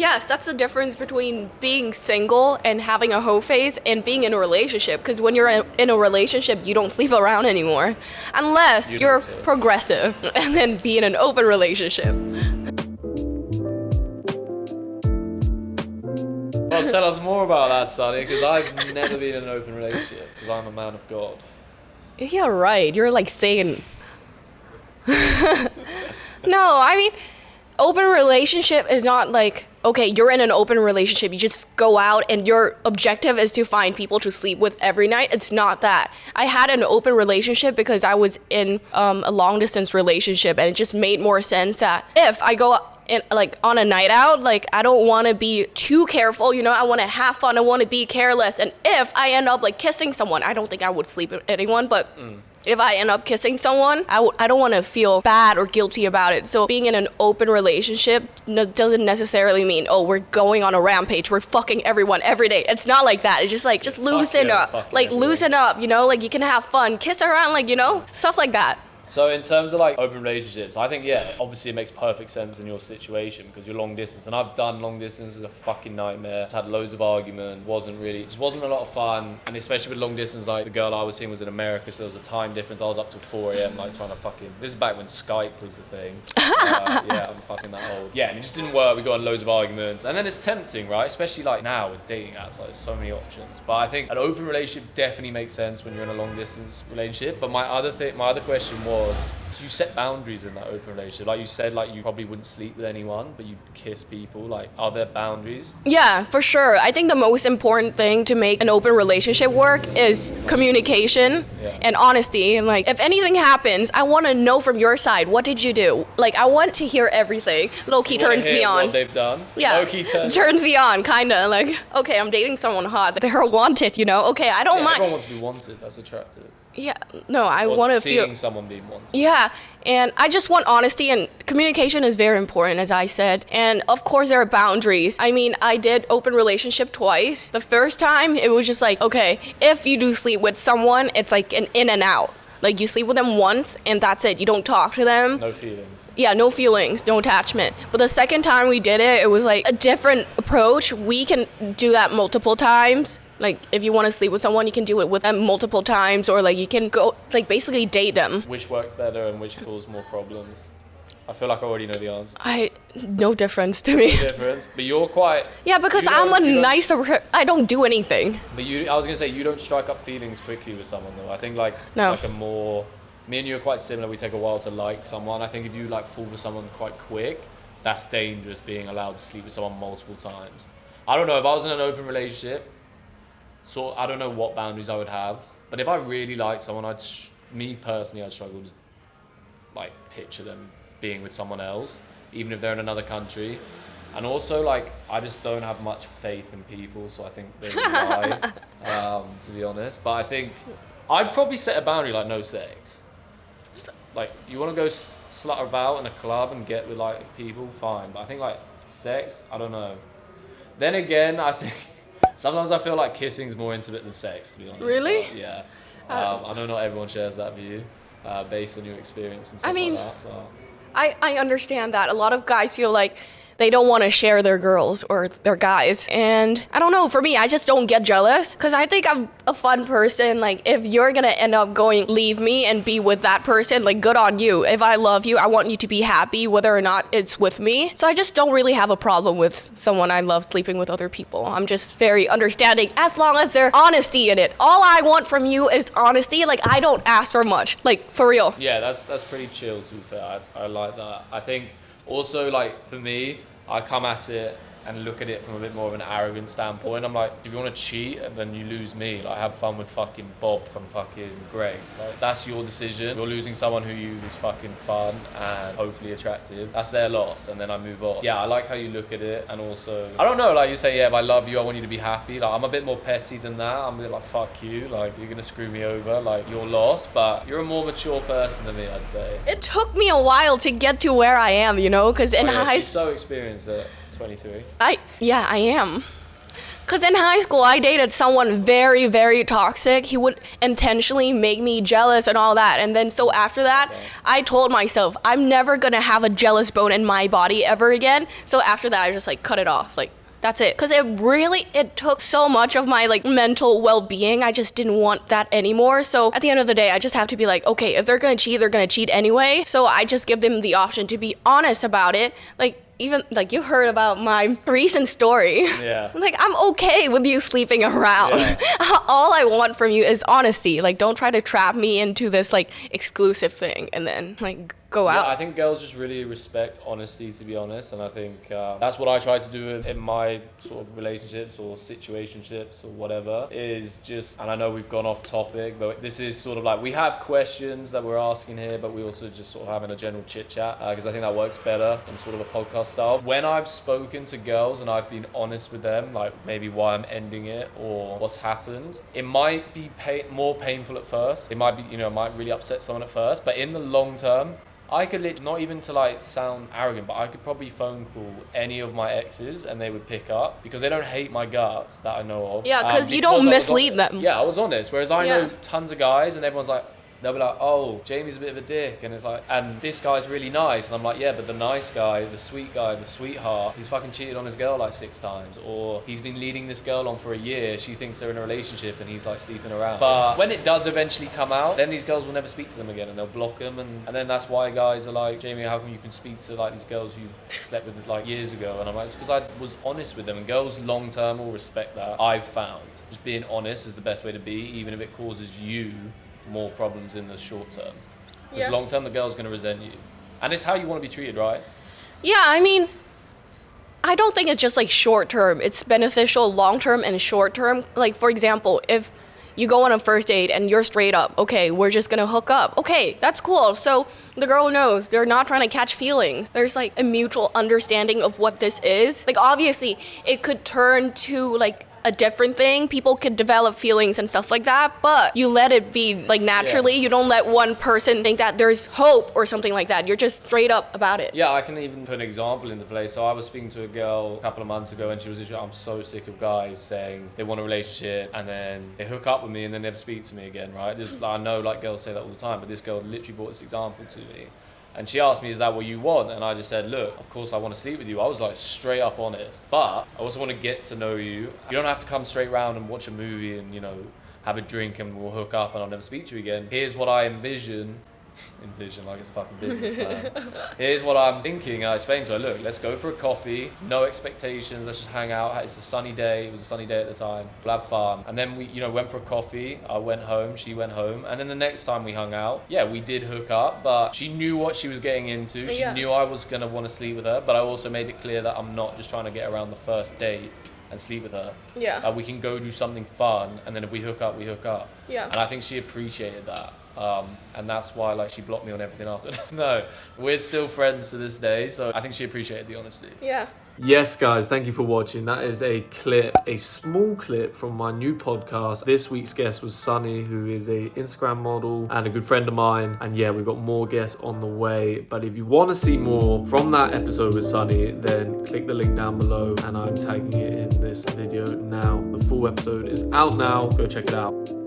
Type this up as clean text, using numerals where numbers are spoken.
Yes, that's the difference between being single and having a hoe phase and being in a relationship. Because when you're in a relationship, you don't sleep around anymore. Unless you're progressive and then be in an open relationship. Well, tell us more about that, Sonny, because I've never been in an open relationship, because I'm a man of God. Yeah, right. You're like saying... No, I mean, open relationship is not like, okay, you're in an open relationship, you just go out and your objective is to find people to sleep with every night. It's not that. I had an open relationship because I was in a long distance relationship, and it just made more sense that if I go like on a night out, like I don't want to be too careful, you know, I want to have fun, I want to be careless. And if I end up like kissing someone, I don't think I would sleep with anyone, but if I end up kissing someone, I don't want to feel bad or guilty about it. So being in an open relationship doesn't necessarily mean, oh, we're going on a rampage, we're fucking everyone every day. It's not like that. It's just like, just loosen up. Like, loosen up, you know? Like, you can have fun, kiss around, like, you know? Stuff like that. So in terms of like open relationships, I think, yeah, obviously it makes perfect sense in your situation because you're long distance, and I've done long distance. It's a fucking nightmare. Had loads of argument, just wasn't a lot of fun. And especially with long distance, like the girl I was seeing was in America, so there was a time difference. I was up till 4 a.m. like trying to this is back when Skype was the thing. Yeah, I'm fucking that old. Yeah, and it just didn't work. We got in loads of arguments, and then it's tempting, right? Especially like now with dating apps, like there's so many options. But I think an open relationship definitely makes sense when you're in a long distance relationship. But my other question was, do you set boundaries in that open relationship? Like you said, like you probably wouldn't sleep with anyone, but you kiss people. Like, are there boundaries? Yeah, for sure. I think the most important thing to make an open relationship work is communication and honesty. And like, if anything happens, I want to know from your side, what did you do? Like, I want to hear everything. Low-key turns me on. What they've done? Yeah, low-key turns me on, kind of. Like, okay, I'm dating someone hot. They're wanted, you know? Okay, I don't mind. Everyone wants to be wanted. That's attractive. Yeah, no, I want to feel... seeing someone being wanted. Yeah, and I just want honesty, and communication is very important, as I said. And of course, there are boundaries. I mean, I did open relationship twice. The first time, it was just like, okay, if you do sleep with someone, it's like an in and out. Like, you sleep with them once, and that's it. You don't talk to them. No feelings. Yeah, no feelings, no attachment. But the second time we did it, it was like a different approach. We can do that multiple times. Like, if you want to sleep with someone, you can do it with them multiple times, or like you can go, like, basically date them. Which worked better and which caused more problems? I feel like I already know the answer. No difference to me. No difference, but you're quite... Yeah, because I don't do anything. But I was going to say, you don't strike up feelings quickly with someone, though. I think, like, no. Like me and you are quite similar. We take a while to like someone. I think if you, like, fall for someone quite quick, that's dangerous, being allowed to sleep with someone multiple times. I don't know, if I was in an open relationship... So I don't know what boundaries I would have, but if I really liked someone, I'd struggle to like picture them being with someone else, even if they're in another country. And also, like, I just don't have much faith in people, so I think they would lie, to be honest. But I think I'd probably set a boundary, like no sex. Like, you want to go slut about in a club and get with like people, fine. But I think like sex, I don't know. Then again, I think. Sometimes I feel like kissing is more intimate than sex, to be honest. Really? But, yeah. I know not everyone shares that view, based on your experience and stuff like that. But. I understand that. A lot of guys feel like they don't want to share their girls or their guys. And I don't know, for me, I just don't get jealous because I think I'm a fun person. Like, if you're going to end up leave me and be with that person, like, good on you. If I love you, I want you to be happy whether or not it's with me. So I just don't really have a problem with someone I love sleeping with other people. I'm just very understanding as long as there's honesty in it. All I want from you is honesty. Like, I don't ask for much. Like, for real. Yeah, that's pretty chill, to be fair. I like that. I think also, like, for me, I come at it and look at it from a bit more of an arrogant standpoint. I'm like, if you want to cheat, then you lose me. Like, have fun with fucking Bob from fucking Greg's. Like, that's your decision. You're losing someone who you was fucking fun and hopefully attractive. That's their loss, and then I move on. Yeah, I like how you look at it, and also, I don't know, like you say, yeah, if I love you, I want you to be happy. Like, I'm a bit more petty than that. I'm a bit like, fuck you. Like, you're gonna screw me over. Like, you're lost, but you're a more mature person than me, I'd say. It took me a while to get to where I am, you know, because in high school. So experienced at 23. I am. Because in high school, I dated someone very, very toxic. He would intentionally make me jealous and all that. And then so after that, I told myself, I'm never going to have a jealous bone in my body ever again. So after that, I just like cut it off. Like, that's it. Because it took so much of my like mental well-being. I just didn't want that anymore. So at the end of the day, I just have to be like, okay, if they're going to cheat, they're going to cheat anyway. So I just give them the option to be honest about it. Like, even like you heard about my recent story. Yeah. Like, I'm okay with you sleeping around. Yeah. All I want from you is honesty. Like, don't try to trap me into this like exclusive thing and then like go out. Yeah, I think girls just really respect honesty, to be honest, and I think that's what I try to do in my sort of relationships or situationships or whatever, is just, and I know we've gone off topic, but this is sort of like, we have questions that we're asking here, but we also just sort of having a general chit chat, because I think that works better than sort of a podcast style. When I've spoken to girls and I've been honest with them, like maybe why I'm ending it or what's happened, it might be more painful at first. It might be, it might really upset someone at first, but in the long term, I could not even to like sound arrogant, but I could probably phone call any of my exes and they would pick up because they don't hate my guts that I know of. Yeah, because you don't mislead them. Yeah, I was honest. Whereas I know tons of guys and everyone's like, they'll be like, oh, Jamie's a bit of a dick. And it's like, and this guy's really nice. And I'm like, yeah, but the nice guy, the sweetheart, he's fucking cheated on his girl like 6 times. Or he's been leading this girl on for a year. She thinks they're in a relationship and he's like sleeping around. But when it does eventually come out, then these girls will never speak to them again and they'll block them. And then that's why guys are like, Jamie, how come you can speak to like these girls you slept with like years ago? And I'm like, it's because I was honest with them. And girls long term will respect that. I've found just being honest is the best way to be, even if it causes you more problems in the short term. Because long term, the girl's going to resent you. And it's how you want to be treated, right? Yeah, I mean, I don't think it's just like short term. It's beneficial long term and short term. Like, for example, if you go on a first date and you're straight up, okay, we're just going to hook up. Okay, that's cool. So the girl knows they're not trying to catch feelings. There's like a mutual understanding of what this is. Like, obviously, it could turn to like a different thing. People could develop feelings and stuff like that, but you let it be like naturally. You don't let one person think that there's hope or something like that. You're just straight up about it. Yeah, I can even put an example into play. So I was speaking to a girl a couple of months ago and she was literally, I'm so sick of guys saying they want a relationship and then they hook up with me and then never speak to me again, right? I know like girls say that all the time, but this girl literally brought this example to me. And she asked me, is that what you want? And I just said, look, of course I want to sleep with you. I was like straight up honest. But I also want to get to know you. You don't have to come straight round and watch a movie and, have a drink and we'll hook up and I'll never speak to you again. Here's what I envision like it's a fucking business plan. Here's what I'm thinking. I explained to her, look, let's go for a coffee, no expectations, let's just hang out. It's a sunny day. It was a sunny day at the time. We'll have fun. And then we, went for a coffee. I went home, she went home. And then the next time we hung out, we did hook up, but she knew what she was getting into. She knew I was going to want to sleep with her, but I also made it clear that I'm not just trying to get around the first date and sleep with her. Yeah. We can go do something fun, and then if we hook up, we hook up. Yeah. And I think she appreciated that. And that's why like she blocked me on everything after. No, we're still friends to this day, so I think she appreciated the honesty. Yeah. Yes, guys, thank you for watching. That is a small clip from my new podcast. This week's guest was Sunny, who is a Instagram model and a good friend of mine. And we've got more guests on the way. But if you want to see more from that episode with Sunny, then click the link down below and I'm tagging it in this video now. The full episode is out now. Go check it out.